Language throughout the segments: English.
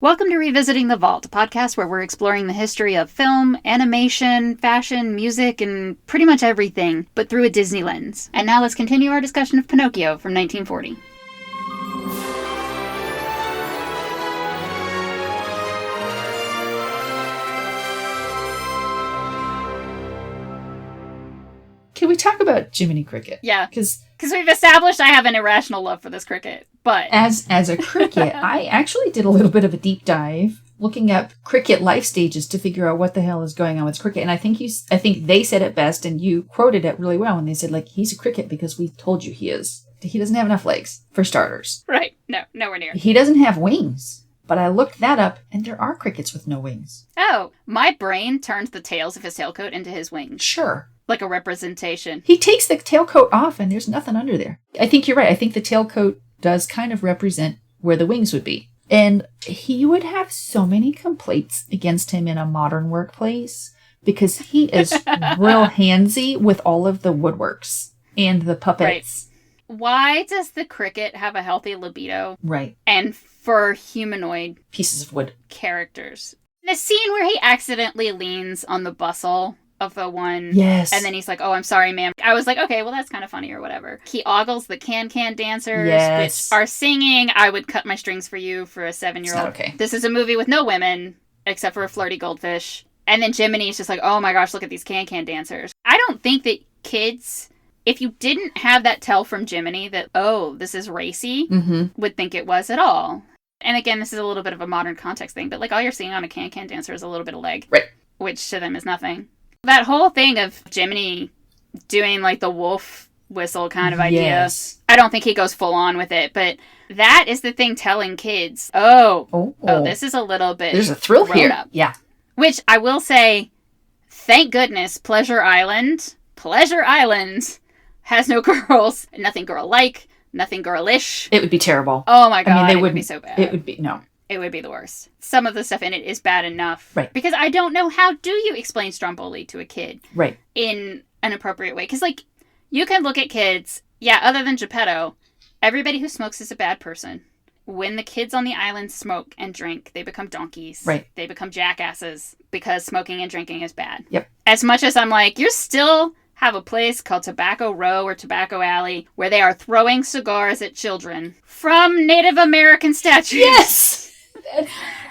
Welcome to Revisiting the Vault, a podcast where we're exploring the history of film, animation, fashion, music, and pretty much everything, but through a Disney lens. And now let's continue our discussion of Pinocchio from 1940. Can we talk about Jiminy Cricket? Yeah, because we've established I have an irrational love for this cricket, but... As a cricket, I actually did a little bit of a deep dive looking up cricket life stages to figure out what the hell is going on with cricket. And I think they said it best, and you quoted it really well when they said, like, he's a cricket because we told you he is. He doesn't have enough legs, for starters. Right. No, nowhere near. He doesn't have wings. But I looked that up, and there are crickets with no wings. Oh, my brain turns the tails of his tailcoat into his wings. Sure. Like a representation. He takes the tailcoat off, and there's nothing under there. I think you're right. I think the tailcoat does kind of represent where the wings would be. And he would have so many complaints against him in a modern workplace because he is real handsy with all of the woodworks and the puppets. Right. Why does the cricket have a healthy libido? Right. And for humanoid pieces of wood characters. The scene where he accidentally leans on the bustle of the one. Yes. And then he's like, oh, I'm sorry, ma'am. I was like, okay, well, that's kind of funny or whatever. He ogles the can-can dancers, yes, which are singing, I would cut my strings for you for a 7-year-old. Okay. This is a movie with no women, except for a flirty goldfish. And then Jiminy is just like, oh my gosh, look at these can-can dancers. I don't think that kids, if you didn't have that tell from Jiminy that, oh, this is racy, would think it was at all. And again, this is a little bit of a modern context thing, but like all you're seeing on a can-can dancer is a little bit of leg. Right. Which to them is nothing. That whole thing of Jiminy doing like the wolf whistle kind of idea, yes, I don't think he goes full on with it, but that is the thing telling kids, oh, this is a little bit there's a thrill here. Up. Yeah. Which I will say, thank goodness Pleasure Island has no girls, nothing girl-like, nothing girlish. It would be terrible. Oh my god, it would be so bad. It would be, no. It would be the worst. Some of the stuff in it is bad enough. Right. Because I don't know, how do you explain Stromboli to a kid? Right. In an appropriate way? Because, like, you can look at kids, other than Geppetto, everybody who smokes is a bad person. When the kids on the island smoke and drink, they become donkeys. Right. They become jackasses because smoking and drinking is bad. Yep. As much as I'm like, you still have a place called Tobacco Row or Tobacco Alley where they are throwing cigars at children from Native American statues. Yes!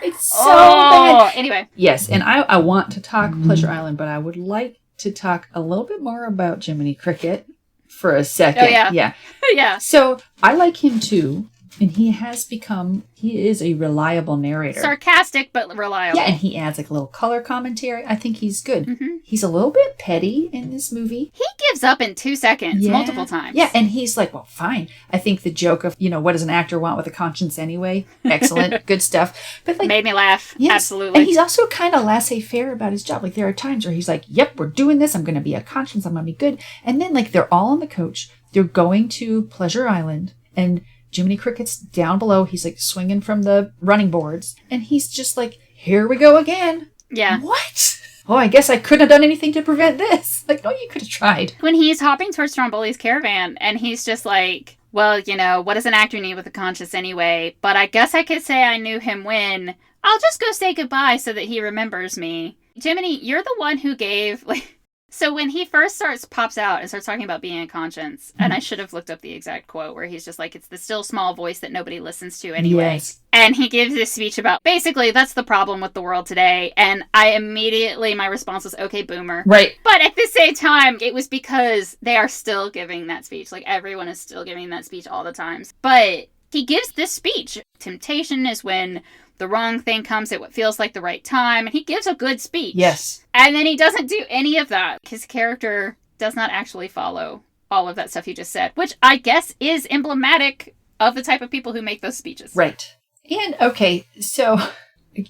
It's so bad. Anyway. Yes, and I want to talk Pleasure Island, but I would like to talk a little bit more about Jiminy Cricket for a second. Oh, yeah. Yeah. Yeah. So, I like him too, and he is a reliable narrator. Sarcastic, but reliable. Yeah, and he adds like a little color commentary. I think he's good. Mm-hmm. He's a little bit petty in this movie. He gives up in 2 seconds, multiple times. Yeah, and he's like, well, fine. I think the joke of, what does an actor want with a conscience anyway? Excellent. Good stuff. But like, made me laugh. Yes. Absolutely. And he's also kind of laissez-faire about his job. Like, there are times where he's like, yep, we're doing this. I'm going to be a conscience. I'm going to be good. And then, like, they're all on the coach. They're going to Pleasure Island. And Jiminy Cricket's down below. He's, like, swinging from the running boards. And he's just like, here we go again. Yeah. What? Oh, I guess I couldn't have done anything to prevent this. Like, no, you could have tried. When he's hopping towards Stromboli's caravan, and he's just like, well, what does an actor need with a conscience anyway? But I guess I could say I knew him when. I'll just go say goodbye so that he remembers me. Jiminy, you're the one who gave, like... So when he first pops out and starts talking about being a conscience, and I should have looked up the exact quote where he's just like, it's the still small voice that nobody listens to anyway. Yes. And he gives this speech about, basically, that's the problem with the world today. And my response was, okay, boomer. Right. But at the same time, it was because they are still giving that speech. Like, everyone is still giving that speech all the times. But he gives this speech. Temptation is when the wrong thing comes at what feels like the right time. And he gives a good speech. Yes. And then he doesn't do any of that. His character does not actually follow all of that stuff you just said, which I guess is emblematic of the type of people who make those speeches. Right. And, okay, so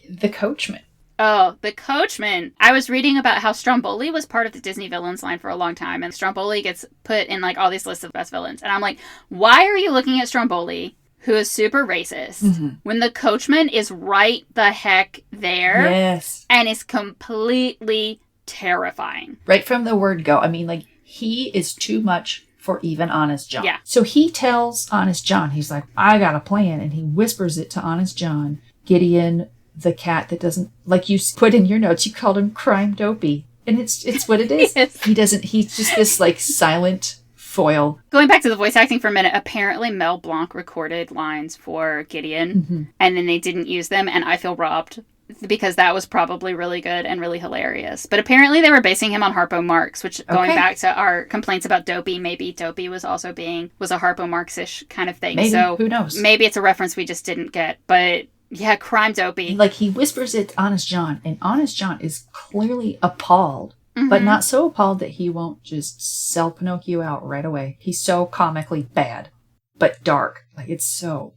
the coachman. Oh, the coachman. I was reading about how Stromboli was part of the Disney villains line for a long time. And Stromboli gets put in like all these lists of best villains. And I'm like, why are you looking at Stromboli, who is super racist, when the coachman is right the heck there? Yes. And is completely terrifying. Right from the word go. I mean, like, he is too much for even Honest John. Yeah. So he tells Honest John, he's like, I got a plan. And he whispers it to Honest John, Gideon, the cat that doesn't, like you put in your notes, you called him Crime Dopey. And it's what it is. Yes. He's just this like silent foil. Going back to the voice acting for a minute, apparently Mel Blanc recorded lines for Gideon, and then they didn't use them, and I feel robbed because that was probably really good and really hilarious. But apparently they were basing him on Harpo Marx, which, going back to our complaints about Dopey, maybe Dopey was also was a Harpo Marx-ish kind of thing. Maybe, so who knows? Maybe it's a reference we just didn't get, but yeah, Crime Dopey. Like, he whispers it to Honest John, and Honest John is clearly appalled, but not so appalled that he won't just sell Pinocchio out right away. He's so comically bad, but dark. Like, it's so...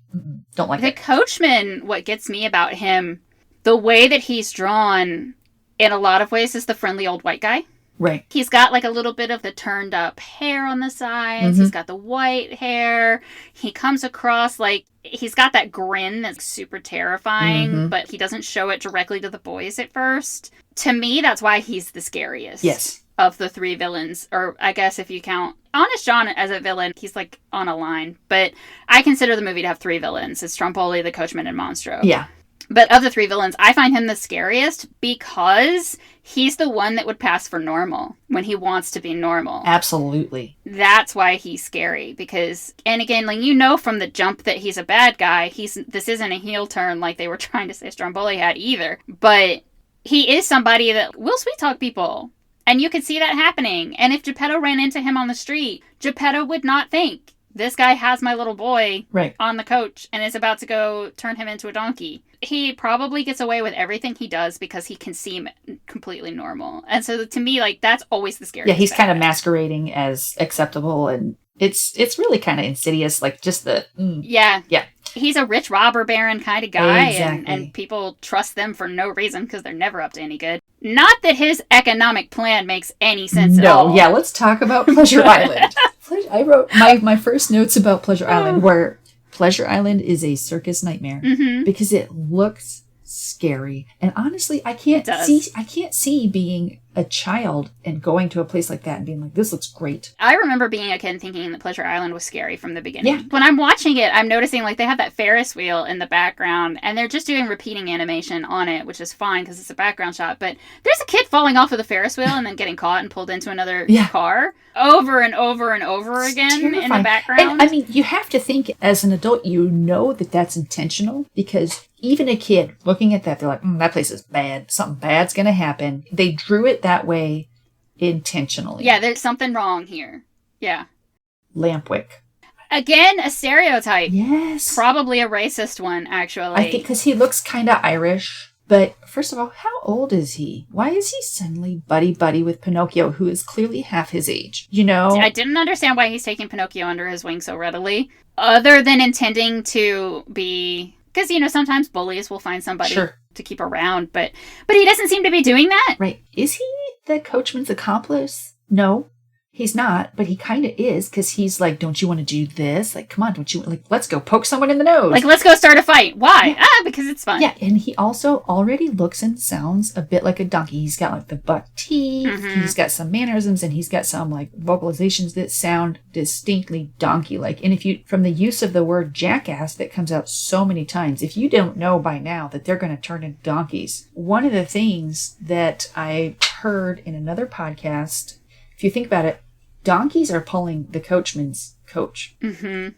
don't like it. The coachman, what gets me about him, the way that he's drawn, in a lot of ways, is the friendly old white guy. Right. He's got like a little bit of the turned up hair on the sides. He's got the white hair. He comes across like he's got that grin that's super terrifying, but he doesn't show it directly to the boys at first. To me, that's why he's the scariest. Yes. Of the three villains, or I guess if you count Honest John as a villain, he's like on a line. But I consider the movie to have three villains. It's Stromboli, the coachman, and Monstro. Yeah. But of the three villains, I find him the scariest because he's the one that would pass for normal when he wants to be normal. Absolutely. That's why he's scary. Because, and again, like, you know from the jump that he's a bad guy. This isn't a heel turn like they were trying to say Stromboli had either. But he is somebody that will sweet talk people. And you could see that happening. And if Geppetto ran into him on the street, Geppetto would not think, this guy has my little boy on the coach and is about to go turn him into a donkey. He probably gets away with everything he does because he can seem completely normal. And so to me, like, that's always the scariest. Yeah, he's kind of masquerading as acceptable, and it's really kind of insidious, like just the... Yeah. He's a rich robber baron kind of guy, exactly. and people trust them for no reason because they're never up to any good. Not that his economic plan makes any sense at all. No, yeah, let's talk about Pleasure Island. I wrote my first notes about Pleasure Island, where Pleasure Island is a circus nightmare because it looks scary, and honestly, I can't see being a child and going to a place like that and being like, this looks great. I remember being a kid and thinking that Pleasure Island was scary from the beginning. Yeah. When I'm watching it, I'm noticing like they have that Ferris wheel in the background, and they're just doing repeating animation on it, which is fine because it's a background shot. But there's a kid falling off of the Ferris wheel and then getting caught and pulled into another car over and over and over again in the background. And I mean, you have to think as an adult, you know that that's intentional, because even a kid looking at that, they're like, that place is bad. Something bad's going to happen. They drew it that way intentionally. Yeah, there's something wrong here. Yeah. Lampwick. Again, a stereotype. Yes. Probably a racist one, actually. I think because he looks kind of Irish. But first of all, how old is he? Why is he suddenly buddy-buddy with Pinocchio, who is clearly half his age? You know? I didn't understand why he's taking Pinocchio under his wing so readily, other than intending to be... Because, you know, sometimes bullies will find somebody to keep around, but he doesn't seem to be doing that. Right. Is he the coachman's accomplice? No, he's not, but he kind of is, because he's like, don't you want to do this? Like, come on, don't you, like, let's go poke someone in the nose. Like, let's go start a fight. Why? Yeah. Because it's fun. Yeah, and he also already looks and sounds a bit like a donkey. He's got, like, the buck teeth, he's got some mannerisms, and he's got some, like, vocalizations that sound distinctly donkey-like. And if you, from the use of the word jackass that comes out so many times, if you don't know by now that they're going to turn into donkeys, one of the things that I heard in another podcast, if you think about it, donkeys are pulling the coachman's coach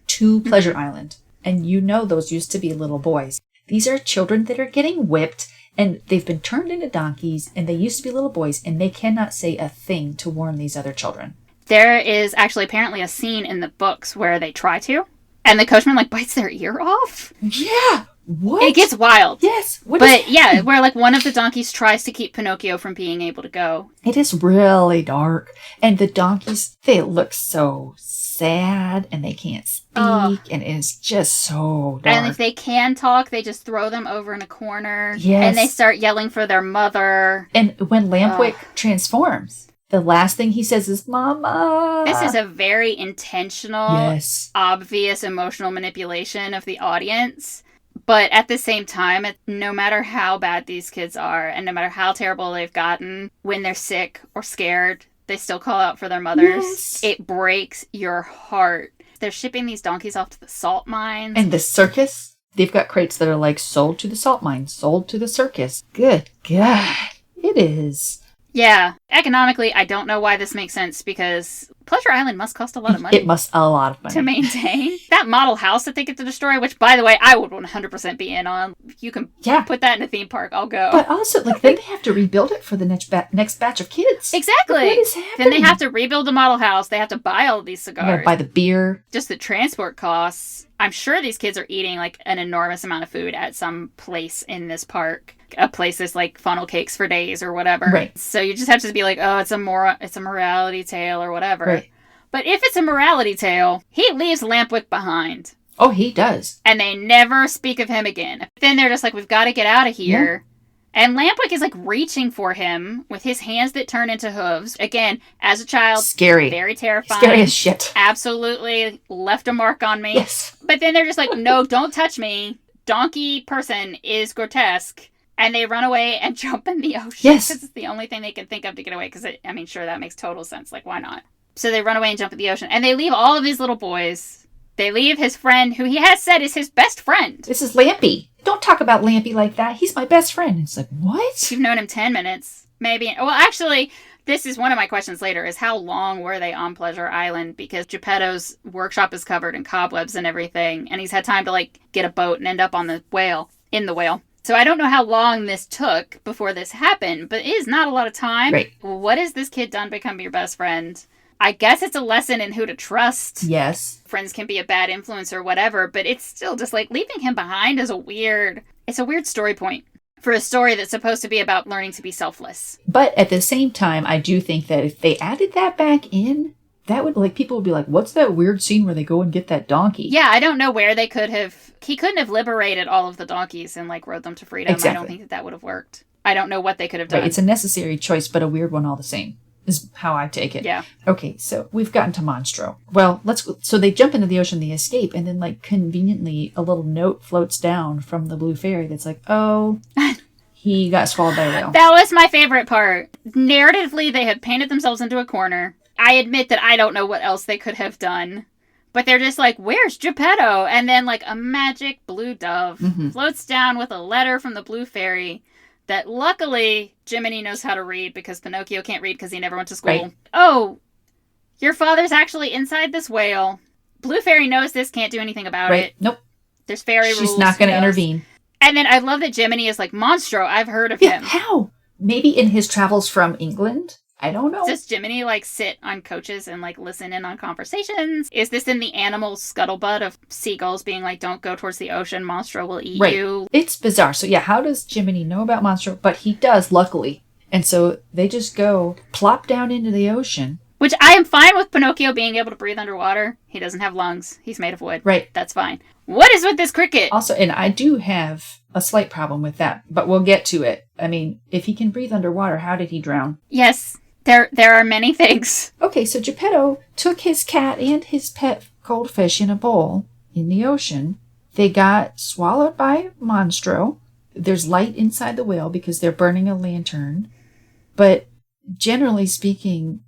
to Pleasure Island. And you know those used to be little boys. These are children that are getting whipped, and they've been turned into donkeys, and they used to be little boys, and they cannot say a thing to warn these other children. There is actually apparently a scene in the books where they try to, and the coachman, like, bites their ear off. Yeah! What? It gets wild. Yes. Yeah, where like one of the donkeys tries to keep Pinocchio from being able to go. It is really dark. And the donkeys, they look so sad and they can't speak. And it's just so dark. And if they can talk, they just throw them over in a corner. Yes. And they start yelling for their mother. And when Lampwick transforms, the last thing he says is, Mama. This is a very intentional, obvious emotional manipulation of the audience. But at the same time, no matter how bad these kids are, and no matter how terrible they've gotten, when they're sick or scared, they still call out for their mothers. Yes. It breaks your heart. They're shipping these donkeys off to the salt mines. And the circus. They've got crates that are like sold to the salt mine, sold to the circus. Good God. It is. Yeah. Economically, I don't know why this makes sense because Pleasure Island must cost a lot of money. It must a lot of money. To maintain. That model house that they get to destroy, which, by the way, I would 100% be in on. You can put that in a theme park. I'll go. But also, like, then they have to rebuild it for the next batch of kids. Exactly. Like, what is happening? Then they have to rebuild the model house. They have to buy all of these cigars. Buy the beer. Just the transport costs. I'm sure these kids are eating, like, an enormous amount of food at some place in this park. A place that's like funnel cakes for days or whatever. Right. So you just have to be like, oh, it's a morality tale or whatever. Right. But if it's a morality tale, he leaves Lampwick behind. Oh, he does. And they never speak of him again. Then they're just like, we've got to get out of here. Yeah. And Lampwick is like reaching for him with his hands that turn into hooves. Again, as a child, scary. Very terrifying. Scary as shit. Absolutely left a mark on me. Yes. But then they're just like, no, don't touch me. Donkey person is grotesque. And they run away and jump in the ocean. Yes. Because it's the only thing they can think of to get away. Because, I mean, sure, that makes total sense. Like, why not? So they run away and jump in the ocean. And they leave all of his little boys. They leave his friend, who he has said is his best friend. This is Lampy. Don't talk about Lampy like that. He's my best friend. It's like, what? You've known him 10 minutes. Maybe. Well, actually, this is one of my questions later, is how long were they on Pleasure Island? Because Geppetto's workshop is covered in cobwebs and everything. And he's had time to, like, get a boat and end up on the whale. In the whale. So I don't know how long this took before this happened, but it is not a lot of time. Right. What has this kid done to become your best friend? I guess it's a lesson in who to trust. Yes. Friends can be a bad influence or whatever, but it's still just like leaving him behind is it's a weird story point for a story that's supposed to be about learning to be selfless. But at the same time, I do think that if they added that back in, that would, like, people would be like, what's that weird scene where they go and get that donkey? Yeah, I don't know where they could have... He couldn't have liberated all of the donkeys and, like, rode them to freedom. Exactly. I don't think that would have worked. I don't know what they could have done. Right, it's a necessary choice, but a weird one all the same, is how I take it. Yeah. Okay, so we've gotten to Monstro. Well, so they jump into the ocean, they escape, and then, like, conveniently, a little note floats down from the blue fairy that's like, oh... he got swallowed by a whale. That was my favorite part. Narratively, they had painted themselves into a corner. I admit that I don't know what else they could have done. But they're just like, where's Geppetto? And then, like, a magic blue dove floats down with a letter from the blue fairy that luckily Jiminy knows how to read because Pinocchio can't read because he never went to school. Right. Oh, your father's actually inside this whale. Blue fairy knows this, can't do anything about it. Nope. There's fairy rules. She's not going to intervene. And then I love that Jiminy is like, Monstro, I've heard of Yeah, him. how? Maybe in his travels from England? I don't know. Does Jiminy, like, sit on coaches and, like, listen in on conversations? Is this in the animal scuttlebutt of seagulls being like, don't go towards the ocean, Monstro will eat you? It's bizarre. So, yeah, how does Jiminy know about Monstro? But he does, luckily. And so they just go plop down into the ocean. Which I am fine with Pinocchio being able to breathe underwater. He doesn't have lungs. He's made of wood. Right. That's fine. What is with this cricket? Also, and I do have a slight problem with that, but we'll get to it. I mean, if he can breathe underwater, how did he drown? Yes. There are many things. Okay, so Geppetto took his cat and his pet goldfish in a bowl in the ocean. They got swallowed by Monstro. There's light inside the whale because they're burning a lantern. But generally speaking,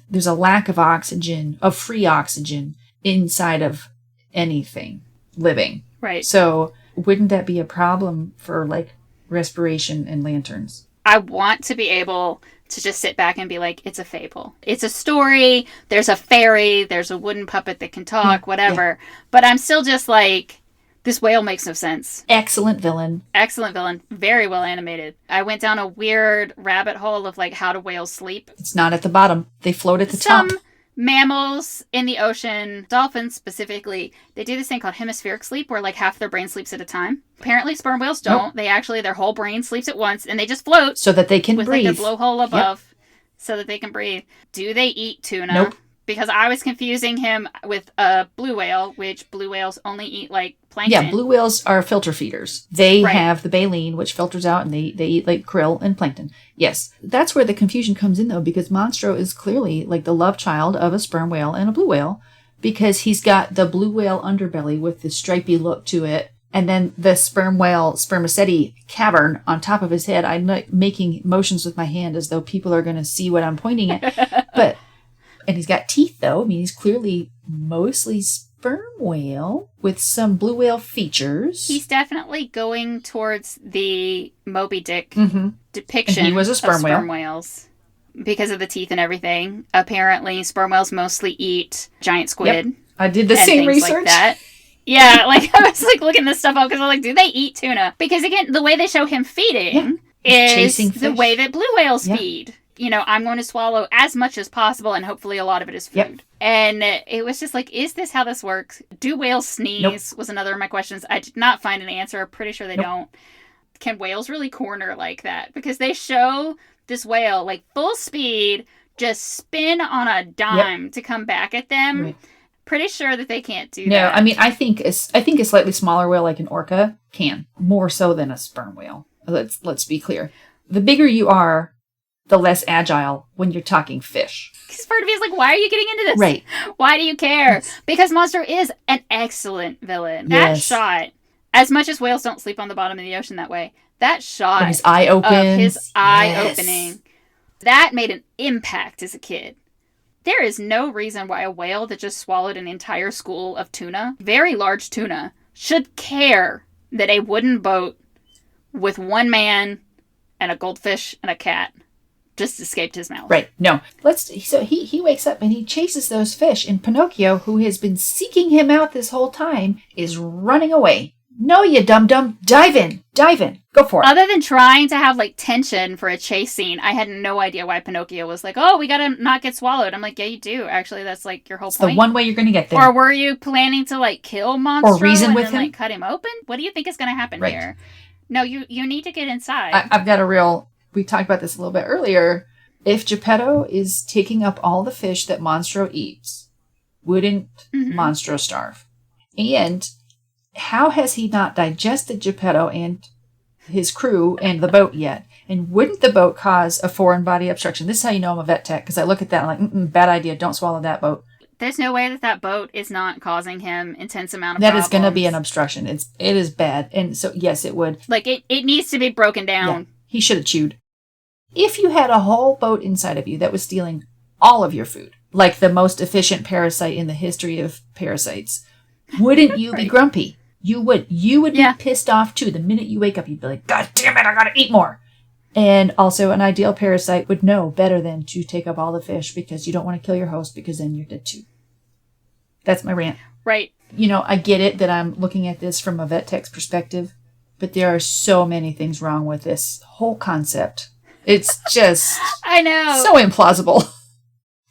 there's a lack of oxygen, of free oxygen, inside of anything living. Right. So wouldn't that be a problem for, like, respiration and lanterns? I want to be able to just sit back and be like, it's a fable. It's a story. There's a fairy. There's a wooden puppet that can talk, whatever. Yeah. But I'm still just like, this whale makes no sense. Excellent villain. Excellent villain. Very well animated. I went down a weird rabbit hole of, like, how do whales sleep? It's not at the bottom. They float at the top. Some mammals in the ocean, dolphins specifically, they do this thing called hemispheric sleep where, like, half their brain sleeps at a time. Apparently sperm whales don't. Nope. They actually, their whole brain sleeps at once and they just float. So that they can with, breathe. Like, their blowhole above so that they can breathe. Do they eat tuna? Nope. Because I was confusing him with a blue whale, which blue whales only eat, like, plankton. Yeah, blue whales are filter feeders. They have the baleen, which filters out, and they eat, like, krill and plankton. Yes. That's where the confusion comes in, though, because Monstro is clearly, like, the love child of a sperm whale and a blue whale, because he's got the blue whale underbelly with the stripy look to it, and then the sperm whale spermaceti cavern on top of his head. I'm, like, making motions with my hand as though people are going to see what I'm pointing at. And he's got teeth, though. I mean, he's clearly mostly sperm whale with some blue whale features. He's definitely going towards the Moby Dick depiction and he was a sperm of sperm whales. Because of the teeth and everything. Apparently, sperm whales mostly eat giant squid. Yep. I did the same research. Like that. Yeah, like I was like looking this stuff up because I'm like, do they eat tuna? Because again, the way they show him feeding is the way that blue whales feed. You know, I'm going to swallow as much as possible, and hopefully a lot of it is food. Yep. And it was just like, is this how this works? Do whales sneeze? Nope. Was another of my questions. I did not find an answer. I'm pretty sure they don't. Can whales really corner like that? Because they show this whale, like, full speed, just spin on a dime to come back at them. Right. Pretty sure that they can't do that. No, I mean, I think a slightly smaller whale like an orca can. More so than a sperm whale. Let's be clear. The bigger you are, the less agile when you're talking fish. Because part of me is like, why are you getting into this? Right. Why do you care? Yes. Because Monstro is an excellent villain. That shot, as much as whales don't sleep on the bottom of the ocean that way, that shot when his eye opens, of his eye opening, that made an impact as a kid. There is no reason why a whale that just swallowed an entire school of tuna, very large tuna, should care that a wooden boat with one man and a goldfish and a cat just escaped his mouth. Right. No. So he wakes up and he chases those fish, and Pinocchio, who has been seeking him out this whole time, is running away. No, you dum-dum. Dive in. Go for it. Other than trying to have, like, tension for a chase scene, I had no idea why Pinocchio was like, oh, we gotta not get swallowed. I'm like, yeah, you do. Actually, that's, like, your whole point. It's the one way you're gonna get there. Or were you planning to, like, kill Monstro or reason with then, him? Like, cut him open? What do you think is gonna happen here? No, you need to get inside. I've got we talked about this a little bit earlier. If Geppetto is taking up all the fish that Monstro eats, wouldn't Monstro starve? And how has he not digested Geppetto and his crew and the boat yet? And wouldn't the boat cause a foreign body obstruction? This is how you know I'm a vet tech, because I look at that and I'm like, bad idea, don't swallow that boat. There's no way that boat is not causing him intense amount of problems. That is going to be an obstruction. It is bad. And so, yes, it would. Like, it needs to be broken down. Yeah, he should have chewed. If you had a whole boat inside of you that was stealing all of your food, like the most efficient parasite in the history of parasites, wouldn't you be grumpy? You would be pissed off too. The minute you wake up, you'd be like, God damn it, I gotta eat more. And also an ideal parasite would know better than to take up all the fish, because you don't want to kill your host, because then you're dead too. That's my rant. Right. You know, I get it that I'm looking at this from a vet tech's perspective, but there are so many things wrong with this whole concept. It's just I know. So implausible.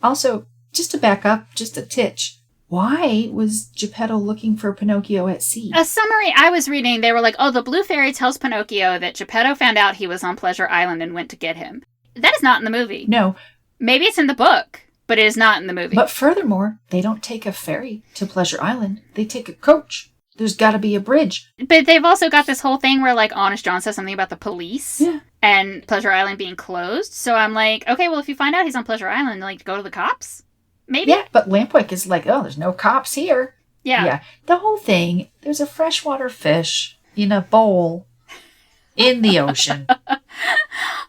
Also, just to back up just a titch, why was Geppetto looking for Pinocchio at sea? A summary I was reading, they were like, oh, the Blue Fairy tells Pinocchio that Geppetto found out he was on Pleasure Island and went to get him. That is not in the movie. No. Maybe it's in the book, but it is not in the movie. But furthermore, they don't take a ferry to Pleasure Island. They take a coach. There's got to be a bridge. But they've also got this whole thing where, like, Honest John says something about the police and Pleasure Island being closed. So I'm like, okay, well, if you find out he's on Pleasure Island, like, go to the cops? Maybe? Yeah, but Lampwick is like, oh, there's no cops here. Yeah. The whole thing, there's a freshwater fish in a bowl in the ocean.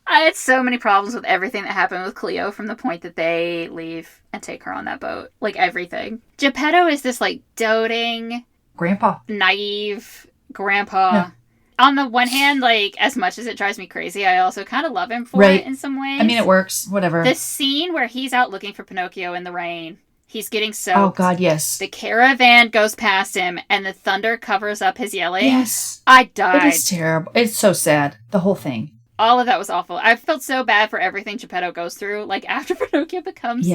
I had so many problems with everything that happened with Cleo from the point that they leave and take her on that boat. Like, everything. Geppetto is this, like, doting... Grandpa. Naive grandpa. Yeah. On the one hand, like, as much as it drives me crazy, I also kind of love him for it in some ways. I mean, it works. Whatever. The scene where he's out looking for Pinocchio in the rain, he's getting soaked. Oh, God, yes. The caravan goes past him, and the thunder covers up his yelling. Yes. I died. It is terrible. It's so sad. The whole thing. All of that was awful. I felt so bad for everything Geppetto goes through. Like, after Pinocchio becomes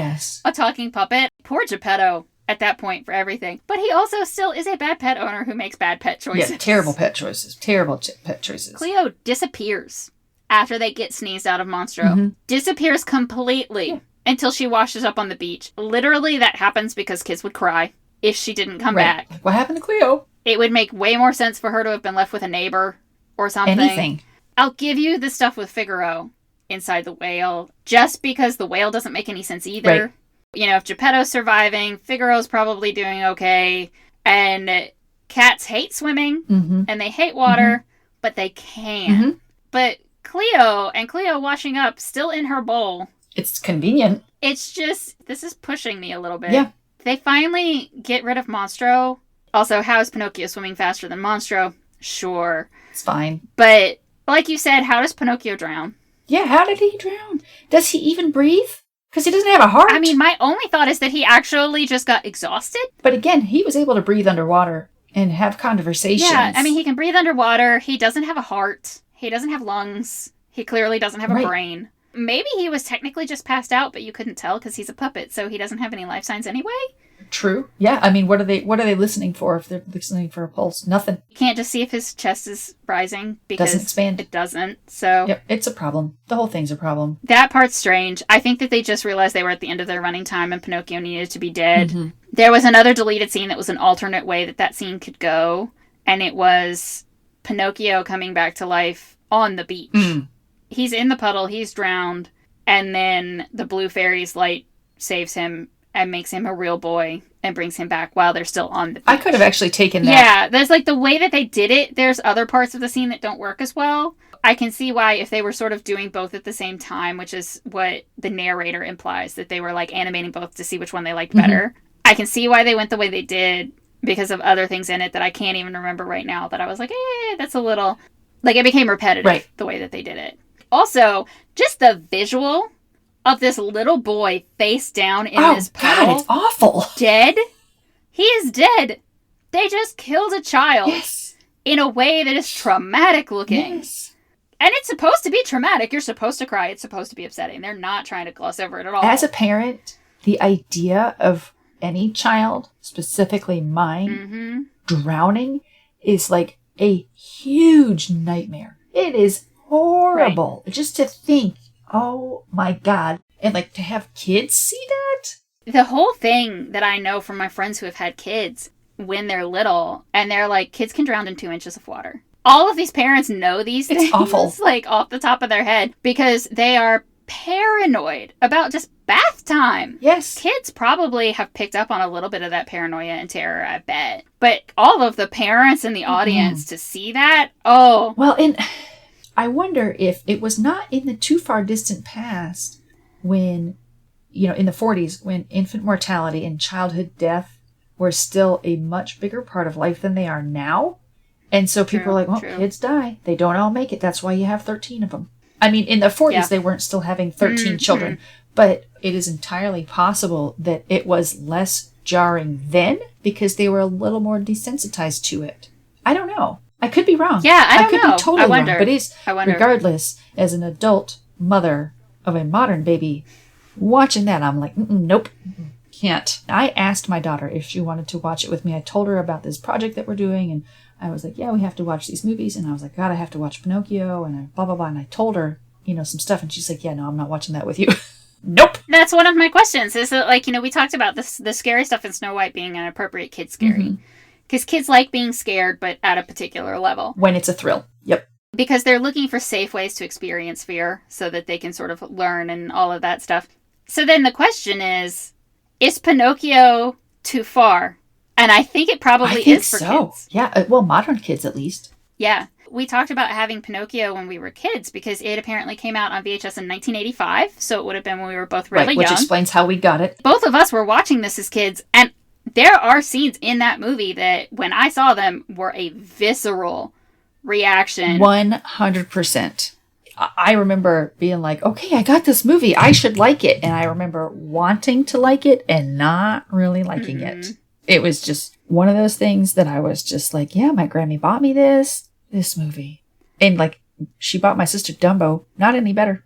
a talking puppet. Poor Geppetto. At that point for everything. But he also still is a bad pet owner who makes bad pet choices. Yeah, terrible pet choices. Pet choices. Cleo disappears after they get sneezed out of Monstro. Mm-hmm. Disappears completely until she washes up on the beach. Literally, that happens because kids would cry if she didn't come back. What happened to Cleo? It would make way more sense for her to have been left with a neighbor or something. Anything. I'll give you the stuff with Figaro inside the whale, just because the whale doesn't make any sense either. Right. You know, if Geppetto's surviving, Figaro's probably doing okay, and cats hate swimming, and they hate water, but they can. But Cleo washing up, still in her bowl. It's convenient. It's just, this is pushing me a little bit. Yeah. They finally get rid of Monstro. Also, how is Pinocchio swimming faster than Monstro? Sure. It's fine. But, like you said, how does Pinocchio drown? Yeah, how did he drown? Does he even breathe? Because he doesn't have a heart. I mean, my only thought is that he actually just got exhausted. But again, he was able to breathe underwater and have conversations. Yeah, I mean, he can breathe underwater. He doesn't have a heart. He doesn't have lungs. He clearly doesn't have a brain. Maybe he was technically just passed out, but you couldn't tell because he's a puppet, so he doesn't have any life signs anyway. True. Yeah, I mean, what are they listening for if they're listening for a pulse? Nothing. You can't just see if his chest is rising because doesn't expand. It doesn't. So yep, it's a problem. The whole thing's a problem. That part's strange. I think that they just realized they were at the end of their running time and Pinocchio needed to be dead. Mm-hmm. There was another deleted scene that was an alternate way that scene could go, and it was Pinocchio coming back to life on the beach. Mm. He's in the puddle, he's drowned, and then the blue fairy's light saves him and makes him a real boy and brings him back while they're still on the beach. I could have actually taken that. Yeah, there's like the way that they did it, there's other parts of the scene that don't work as well. I can see why if they were sort of doing both at the same time, which is what the narrator implies, that they were like animating both to see which one they liked better. Mm-hmm. I can see why they went the way they did because of other things in it that I can't even remember right now that I was like, that's a little... Like, it became repetitive the way that they did it. Also, just the visual of this little boy face down in this puddle. God, it's awful. Dead. He is dead. They just killed a child in a way that is traumatic looking. Yes. And it's supposed to be traumatic. You're supposed to cry. It's supposed to be upsetting. They're not trying to gloss over it at all. As a parent, the idea of any child, specifically mine, drowning is like a huge nightmare. It is horrible. Right. Just to think, oh my God. And like to have kids see that? The whole thing that I know from my friends who have had kids when they're little, and they're like, kids can drown in 2 inches of water. All of these parents know these things. It's awful. Like off the top of their head because they are paranoid about just bath time. Yes. Kids probably have picked up on a little bit of that paranoia and terror, I bet. But all of the parents in the audience to see that, oh. Well, and I wonder if it was not in the too far distant past when, in the 40s, when infant mortality and childhood death were still a much bigger part of life than they are now. And so people are like, well, kids die. They don't all make it. That's why you have 13 of them. I mean, in the 40s, they weren't still having 13 children. But it is entirely possible that it was less jarring then because they were a little more desensitized to it. I don't know. I could be wrong. Yeah, I could know. be totally wrong. But regardless, as an adult mother of a modern baby, watching that, I'm like, nope, can't. I asked my daughter if she wanted to watch it with me. I told her about this project that we're doing, and I was like, yeah, we have to watch these movies. And I was like, God, I have to watch Pinocchio, and blah, blah, blah. And I told her, some stuff, and she's like, yeah, no, I'm not watching that with you. Nope. That's one of my questions, is that, like, we talked about the scary stuff in Snow White being an appropriate kid scary. Because kids like being scared, but at a particular level. When it's a thrill. Yep. Because they're looking for safe ways to experience fear so that they can sort of learn and all of that stuff. So then the question is Pinocchio too far? And I think it probably is for kids. Yeah, well, modern kids at least. Yeah. We talked about having Pinocchio when we were kids because it apparently came out on VHS in 1985. So it would have been when we were both really young. Which explains how we got it. Both of us were watching this as kids. And there are scenes in that movie that, when I saw them, were a visceral reaction. 100%. I remember being like, okay, I got this movie. I should like it. And I remember wanting to like it and not really liking it. It was just one of those things that I was just like, yeah, my Grammy bought me this movie. And like, she bought my sister Dumbo. Not any better.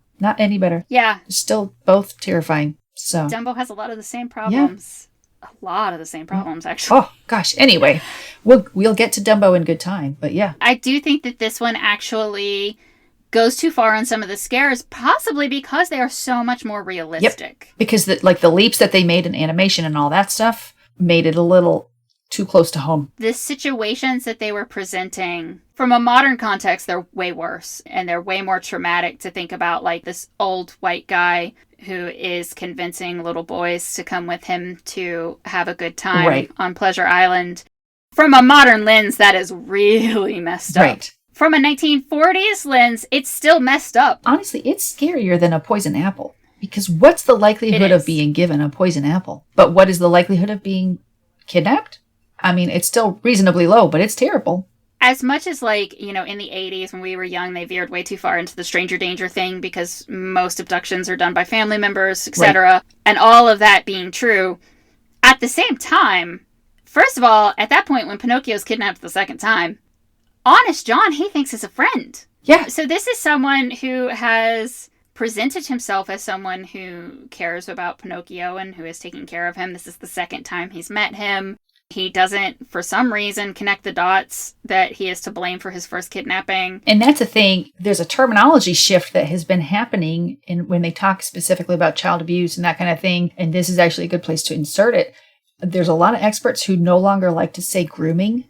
Yeah. Still both terrifying. So Dumbo has a lot of the same problems. Yeah. A lot of the same problems, actually. Oh, gosh. Anyway, we'll get to Dumbo in good time. But yeah. I do think that this one actually goes too far on some of the scares, possibly because they are so much more realistic. Yep. Because the leaps that they made in animation and all that stuff made it a little too close to home. The situations that they were presenting, from a modern context, they're way worse. And they're way more traumatic to think about, like this old white guy who is convincing little boys to come with him to have a good time on Pleasure Island. From a modern lens, that is really messed up. Right. From a 1940s lens, it's still messed up. Honestly, it's scarier than a poison apple. Because what's the likelihood It of is. being given a poison apple? But what is the likelihood of being kidnapped? I mean, it's still reasonably low, but it's terrible. As much as, like, you know, in the 80s when we were young, they veered way too far into the stranger danger thing because most abductions are done by family members, etc. Right. And all of that being true, at the same time, first of all, at that point when Pinocchio's kidnapped the second time, Honest John, he thinks is a friend. Yeah. So this is someone who has presented himself as someone who cares about Pinocchio and who is taking care of him. This is the second time he's met him. He doesn't, for some reason, connect the dots that he is to blame for his first kidnapping. And that's the thing. There's a terminology shift that has been happening when they talk specifically about child abuse and that kind of thing. And this is actually a good place to insert it. There's a lot of experts who no longer like to say grooming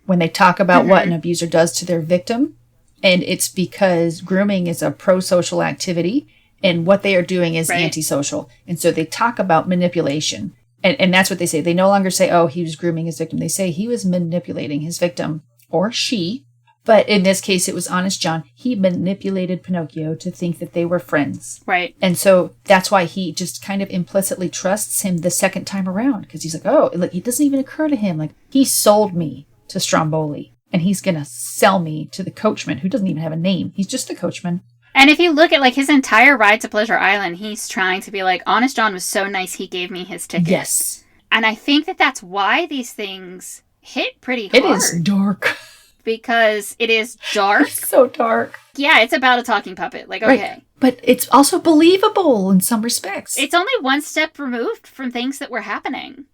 when they talk about what an abuser does to their victim. And it's because grooming is a pro-social activity and what they are doing is antisocial. And so they talk about manipulation. And that's what they say. They no longer say, oh, he was grooming his victim. They say he was manipulating his victim, or she. But in this case, it was Honest John. He manipulated Pinocchio to think that they were friends. Right. And so that's why he just kind of implicitly trusts him the second time around. Because he's like, oh, like, it doesn't even occur to him. Like, he sold me to Stromboli. And he's going to sell me to the coachman, who doesn't even have a name. He's just the coachman. And if you look at, like, his entire ride to Pleasure Island, he's trying to be like, Honest John was so nice he gave me his ticket. Yes. And I think that that's why these things hit pretty hard. It is dark. Because it is dark. It's so dark. Yeah, it's about a talking puppet. Like, okay. Right. But it's also believable in some respects. It's only one step removed from things that were happening.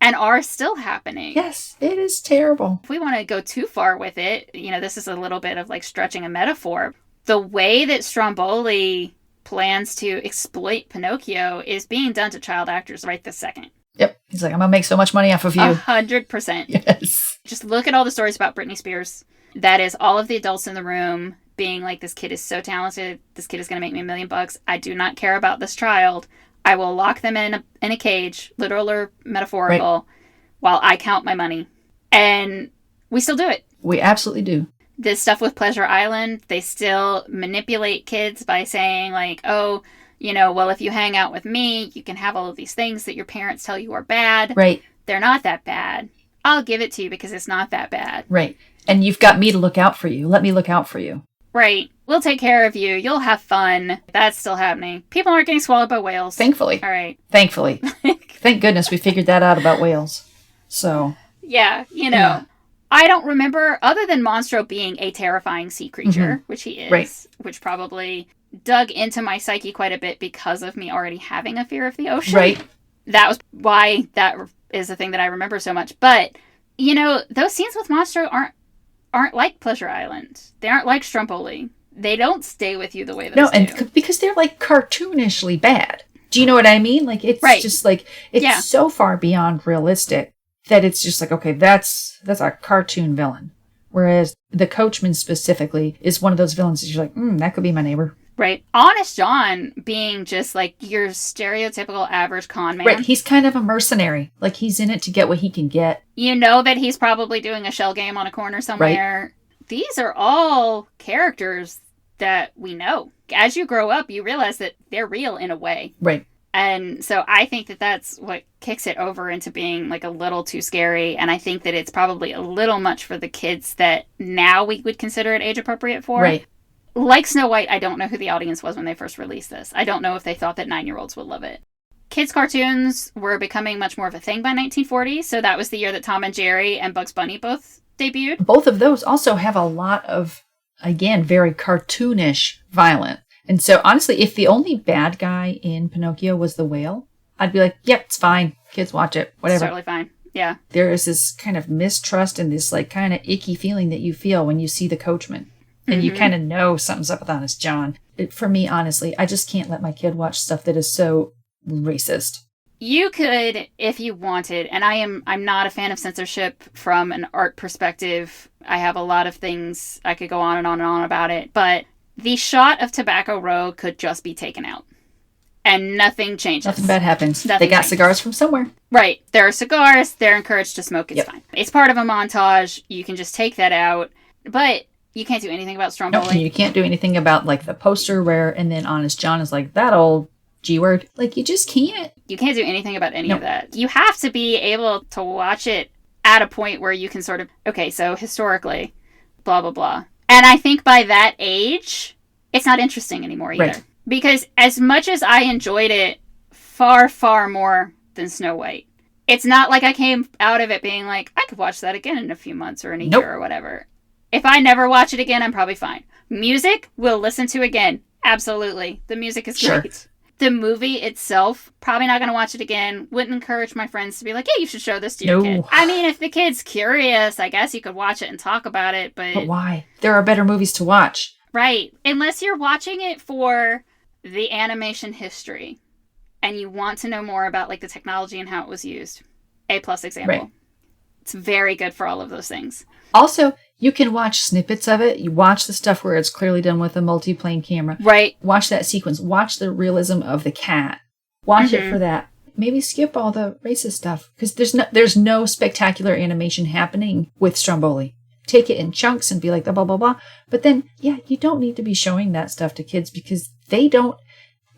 And are still happening. Yes, it is terrible. If we want to go too far with it, you know, this is a little bit of, like, stretching a metaphor. The way that Stromboli plans to exploit Pinocchio is being done to child actors right this second. Yep. He's like, I'm going to make so much money off of you. 100%. Yes. Just look at all the stories about Britney Spears. That is all of the adults in the room being like, this kid is so talented. This kid is going to make me $1 million. I do not care about this child. I will lock them in a cage, literal or metaphorical, while I count my money. And we still do it. We absolutely do. This stuff with Pleasure Island, they still manipulate kids by saying, like, oh, you know, well, if you hang out with me, you can have all of these things that your parents tell you are bad. Right. They're not that bad. I'll give it to you because it's not that bad. Right. And you've got me to look out for you. Let me look out for you. Right. We'll take care of you. You'll have fun. That's still happening. People aren't getting swallowed by whales. Thankfully. All right. Thankfully. Thank goodness we figured that out about whales. So. Yeah, you know. Yeah. I don't remember, other than Monstro being a terrifying sea creature, which he is, which probably dug into my psyche quite a bit because of me already having a fear of the ocean. Right. That was why that is the thing that I remember so much. But, you know, those scenes with Monstro aren't like Pleasure Island. They aren't like Stromboli. They don't stay with you the way those do. And because they're like cartoonishly bad. Do you know what I mean? Like, it's just like, it's so far beyond realistic that it's just like, okay, that's a cartoon villain. Whereas the coachman specifically is one of those villains that you're like, that could be my neighbor. Right. Honest John being just like your stereotypical average con man. Right. He's kind of a mercenary. Like, he's in it to get what he can get. You know that he's probably doing a shell game on a corner somewhere. Right. These are all characters that we know. As you grow up, you realize that they're real in a way. Right. And so I think that that's what kicks it over into being like a little too scary. And I think that it's probably a little much for the kids that now we would consider it age appropriate for. Right. Like Snow White, I don't know who the audience was when they first released this. I don't know if they thought that 9-year-olds would love it. Kids' cartoons were becoming much more of a thing by 1940. So that was the year that Tom and Jerry and Bugs Bunny both debuted. Both of those also have a lot of, again, very cartoonish violence. And so, honestly, if the only bad guy in Pinocchio was the whale, I'd be like, yep, it's fine. Kids watch it. Whatever. It's totally fine. Yeah. There is this kind of mistrust and this like kind of icky feeling that you feel when you see the coachman. And you kind of know something's up with Honest John. For me, honestly, I just can't let my kid watch stuff that is so racist. You could, if you wanted, and I'm not a fan of censorship from an art perspective. I have a lot of things I could go on and on and on about it, but the shot of Tobacco Row could just be taken out. And nothing changes. Nothing bad happens. They got cigars from somewhere. Right. There are cigars. They're encouraged to smoke. It's fine. It's part of a montage. You can just take that out. But you can't do anything about Stromboli. No, you can't do anything about like the poster and then Honest John is like, that old G-word. Like, you just can't. You can't do anything about any of that. You have to be able to watch it at a point where you can sort of, okay, so historically, blah, blah, blah. And I think by that age, it's not interesting anymore either. Right. Because as much as I enjoyed it far, far more than Snow White, it's not like I came out of it being like, I could watch that again in a few months or in a year or whatever. If I never watch it again, I'm probably fine. Music, we'll listen to again. Absolutely. The music is great. The movie itself, probably not going to watch it again. Wouldn't encourage my friends to be like, hey, you should show this to your kid. I mean, if the kid's curious, I guess you could watch it and talk about it, but why? There are better movies to watch. Right. Unless you're watching it for the animation history and you want to know more about like the technology and how it was used. A+ example. Right. It's very good for all of those things. Also, you can watch snippets of it. You watch the stuff where it's clearly done with a multi-plane camera. Right. Watch that sequence. Watch the realism of the cat. Watch it for that. Maybe skip all the racist stuff because there's no spectacular animation happening with Stromboli. Take it in chunks and be like, blah, blah, blah. But then, you don't need to be showing that stuff to kids because they don't.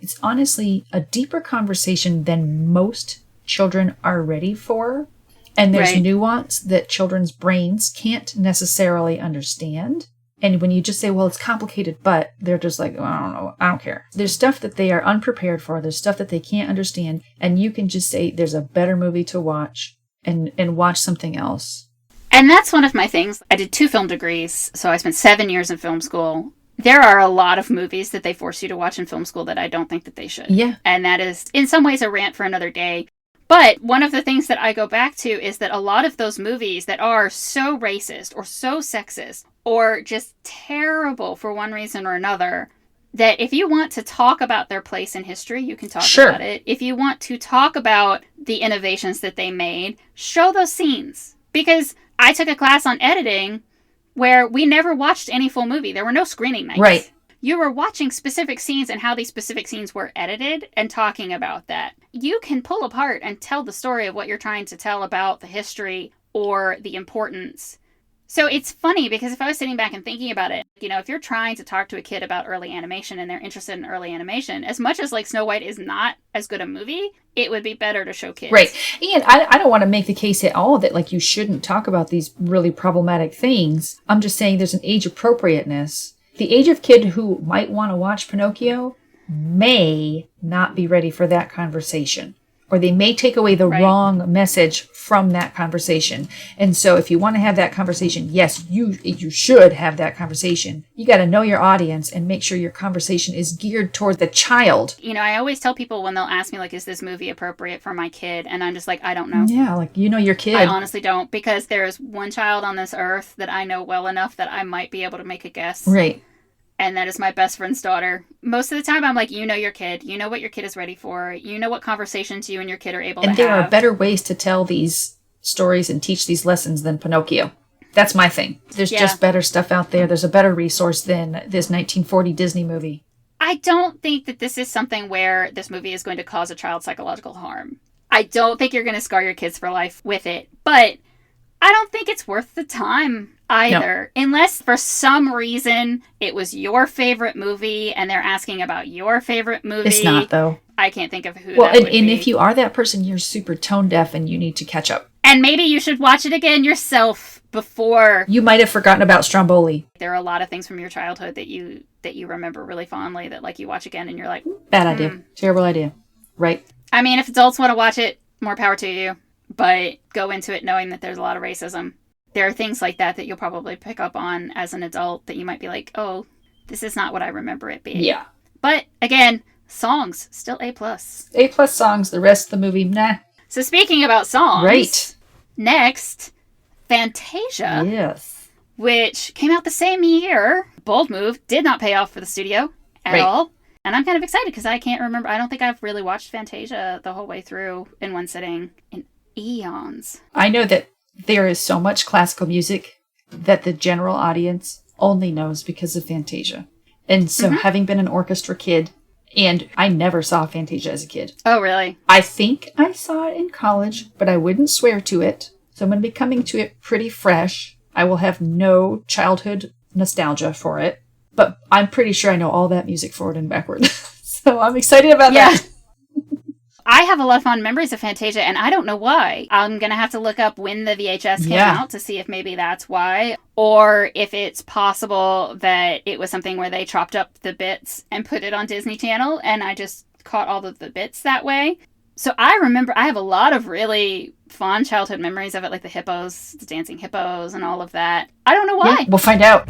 It's honestly a deeper conversation than most children are ready for. And there's nuance that children's brains can't necessarily understand. And when you just say, well, it's complicated, but they're just like, oh, I don't know. I don't care. There's stuff that they are unprepared for. There's stuff that they can't understand. And you can just say, there's a better movie to watch and watch something else. And that's one of my things. I did 2 film degrees, so I spent 7 years in film school. There are a lot of movies that they force you to watch in film school that I don't think that they should. Yeah. And that is, in some ways, a rant for another day. But one of the things that I go back to is that a lot of those movies that are so racist or so sexist or just terrible for one reason or another, that if you want to talk about their place in history, you can talk about it. If you want to talk about the innovations that they made, show those scenes. Because I took a class on editing where we never watched any full movie. There were no screening nights. Right. You were watching specific scenes and how these specific scenes were edited and talking about that. You can pull apart and tell the story of what you're trying to tell about the history or the importance. So it's funny because if I was sitting back and thinking about it, if you're trying to talk to a kid about early animation and they're interested in early animation, as much as like Snow White is not as good a movie, it would be better to show kids. Right. And I don't want to make the case at all that like you shouldn't talk about these really problematic things. I'm just saying there's an age appropriateness. The age of kid who might want to watch Pinocchio may not be ready for that conversation. Or they may take away the wrong message from that conversation. And so if you want to have that conversation, yes, you should have that conversation. You got to know your audience and make sure your conversation is geared toward the child. I always tell people when they'll ask me, like, is this movie appropriate for my kid? And I'm just like, I don't know. Yeah, like, your kid. I honestly don't, because there is one child on this earth that I know well enough that I might be able to make a guess. Right. And that is my best friend's daughter. Most of the time, I'm like, your kid. You know what your kid is ready for. You know what conversations you and your kid are able to have. And there are better ways to tell these stories and teach these lessons than Pinocchio. That's my thing. There's just better stuff out there. There's a better resource than this 1940 Disney movie. I don't think that this is something where this movie is going to cause a child psychological harm. I don't think you're going to scar your kids for life with it. But I don't think it's worth the time either. No. Unless for some reason it was your favorite movie and they're asking about your favorite movie. It's not, though. I can't think of who that would be. And if you are that person, you're super tone deaf and you need to catch up. And maybe you should watch it again yourself before. You might have forgotten about Stromboli. There are a lot of things from your childhood that you remember really fondly that like you watch again and you're like, bad idea. Terrible idea. Right. I mean, if adults want to watch it, more power to you. But go into it knowing that there's a lot of racism. There are things like that you'll probably pick up on as an adult that you might be like, oh, this is not what I remember it being. Yeah. But again, songs, still A+. A+ songs, the rest of the movie, nah. So speaking about songs. Right. Next, Fantasia. Yes. Which came out the same year. Bold move. Did not pay off for the studio at all. And I'm kind of excited because I can't remember. I don't think I've really watched Fantasia the whole way through in one sitting in eons. I know that there is so much classical music that the general audience only knows because of Fantasia. And so having been an orchestra kid, and I never saw Fantasia as a kid. Oh, really? I think I saw it in college, but I wouldn't swear to it. So I'm going to be coming to it pretty fresh. I will have no childhood nostalgia for it. But I'm pretty sure I know all that music forward and backward. So I'm excited about that. I have a lot of fond memories of Fantasia, and I don't know why. I'm going to have to look up when the VHS came out to see if maybe that's why, or if it's possible that it was something where they chopped up the bits and put it on Disney Channel, and I just caught all of the bits that way. So I remember, I have a lot of really fond childhood memories of it, like the hippos, the dancing hippos, and all of that. I don't know why. Yeah, we'll find out.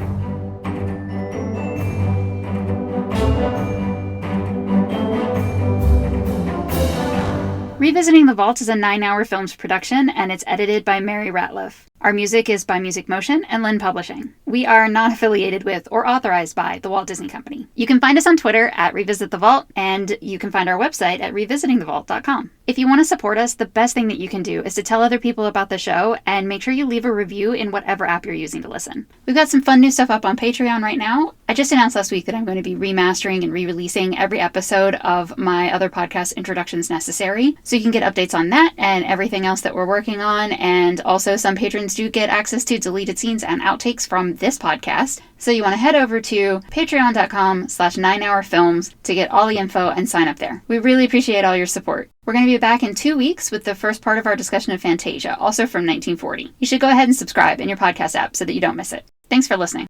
Revisiting the Vault is a 9-hour films production, and it's edited by Mary Ratliff. Our music is by Music Motion and Lynn Publishing. We are not affiliated with or authorized by the Walt Disney Company. You can find us on Twitter at Revisit the Vault, and you can find our website at revisitingthevault.com. If you want to support us, the best thing that you can do is to tell other people about the show, and make sure you leave a review in whatever app you're using to listen. We've got some fun new stuff up on Patreon right now. I just announced last week that I'm going to be remastering and re-releasing every episode of my other podcast, Introductions Necessary, so you can get updates on that and everything else that we're working on. And also, some patrons do get access to deleted scenes and outtakes from this podcast. So you want to head over to patreon.com/9hourfilms to get all the info and sign up there. We really appreciate all your support. We're going to be back in 2 weeks with the first part of our discussion of Fantasia, also from 1940. You should go ahead and subscribe in your podcast app so that you don't miss it. Thanks for listening.